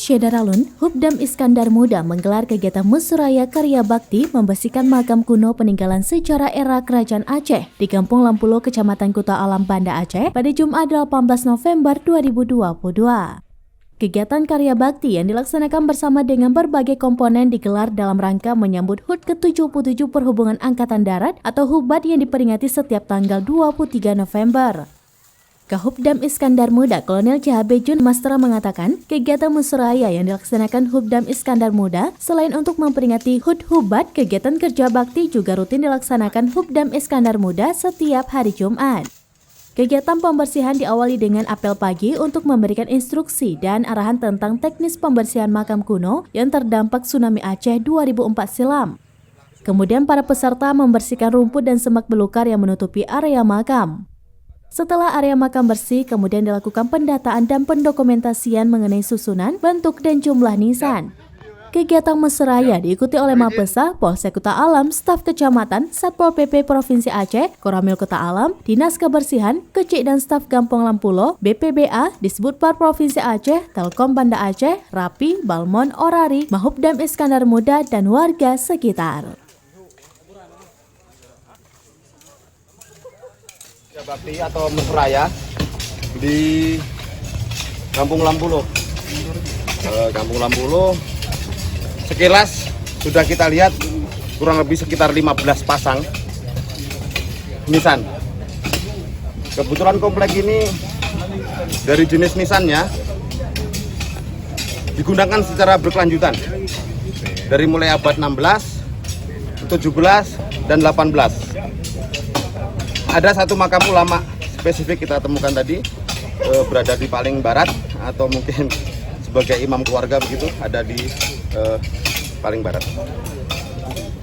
Syedaralun, Hubdam Iskandar Muda menggelar kegiatan Musraya Karya Bakti membersihkan makam kuno peninggalan sejarah era Kerajaan Aceh di Kampung Lampulo, Kecamatan Kuta Alam, Banda Aceh pada Jumat 18 November 2022. Kegiatan Karya Bakti yang dilaksanakan bersama dengan berbagai komponen digelar dalam rangka menyambut HUT ke-77 Perhubungan Angkatan Darat atau HUBAD yang diperingati setiap tanggal 23 November. Kahubdam Iskandar Muda Kolonel CHB Jun Mastra mengatakan, kegiatan Musraya yang dilaksanakan Hubdam Iskandar Muda selain untuk memperingati HUT HUBAD, kegiatan kerja bakti juga rutin dilaksanakan Hubdam Iskandar Muda setiap hari Jumat. Kegiatan pembersihan diawali dengan apel pagi untuk memberikan instruksi dan arahan tentang teknis pembersihan makam kuno yang terdampak tsunami Aceh 2004 silam. Kemudian para peserta membersihkan rumput dan semak belukar yang menutupi area makam. Setelah area makam bersih, kemudian dilakukan pendataan dan pendokumentasian mengenai susunan, bentuk, dan jumlah nisan. Kegiatan Musraya diikuti oleh Mapesa, Polsek Kuta Alam, staf kecamatan, Satpol PP Provinsi Aceh, Koramil Kuta Alam, Dinas Kebersihan, Kecik dan staf Kampung Lampulo, BPBA, Disbudpar Provinsi Aceh, Telkom Banda Aceh, Rapi, Balmon, Orari, Mahubdam Iskandar Muda, dan warga sekitar. Bakti atau Musraya di Kampung Lampulo. Kampung Lampulo sekilas sudah kita lihat kurang lebih sekitar 15 pasang nisan. Kebetulan komplek ini dari jenis nisannya digunakan secara berkelanjutan dari mulai abad 16, 17, dan 18. Ada satu makam ulama spesifik kita temukan tadi, berada di paling barat atau mungkin sebagai imam keluarga begitu, ada di paling barat.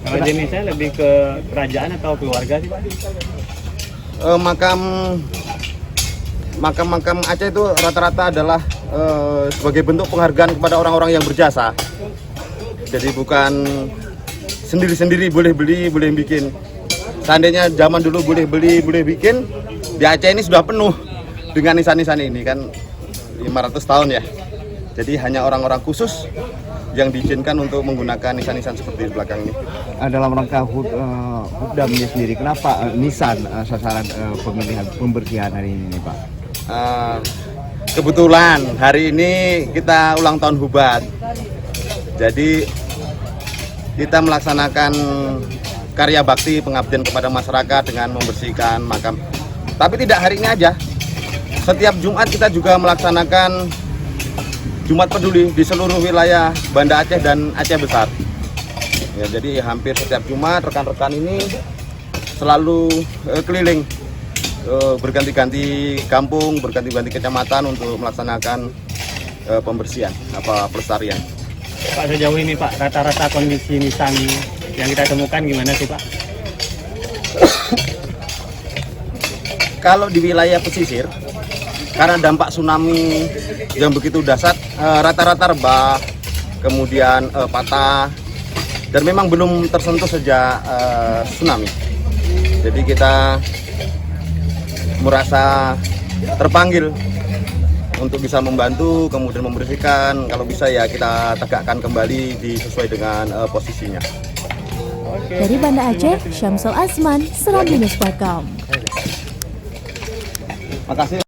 Kalau jenisnya lebih ke kerajaan atau keluarga sih Pak? Makam Aceh itu rata-rata adalah sebagai bentuk penghargaan kepada orang-orang yang berjasa. Jadi bukan sendiri-sendiri boleh beli, boleh bikin. Seandainya zaman dulu boleh beli, boleh bikin, di Aceh ini sudah penuh dengan nisan-nisan ini kan 500 tahun ya. Jadi hanya orang-orang khusus yang diizinkan untuk menggunakan nisan-nisan seperti di belakang ini. Dalam rangka Hubdam ini sendiri, kenapa nisan sasaran pemilihan pembersihan hari ini Pak? Kebetulan hari ini kita ulang tahun HUBAD. Jadi kita melaksanakan karya bakti pengabdian kepada masyarakat dengan membersihkan makam. Tapi tidak hari ini aja. Setiap Jumat kita juga melaksanakan Jumat Peduli di seluruh wilayah Banda Aceh dan Aceh Besar. Ya, jadi hampir setiap Jumat rekan-rekan ini selalu keliling berganti-ganti kampung, berganti-ganti kecamatan untuk melaksanakan pembersihan pelestarian. Pak, sejauh ini Pak, rata-rata kondisi nisan yang kita temukan gimana sih Pak? Kalau di wilayah pesisir, karena dampak tsunami yang begitu dahsyat, rata-rata rebah, kemudian patah, dan memang belum tersentuh sejak tsunami. Jadi kita merasa terpanggil untuk bisa membantu, kemudian membersihkan. Kalau bisa ya kita tegakkan kembali sesuai dengan posisinya. Dari Banda Aceh, Syamsul Asman, serambinews.com. Makasih.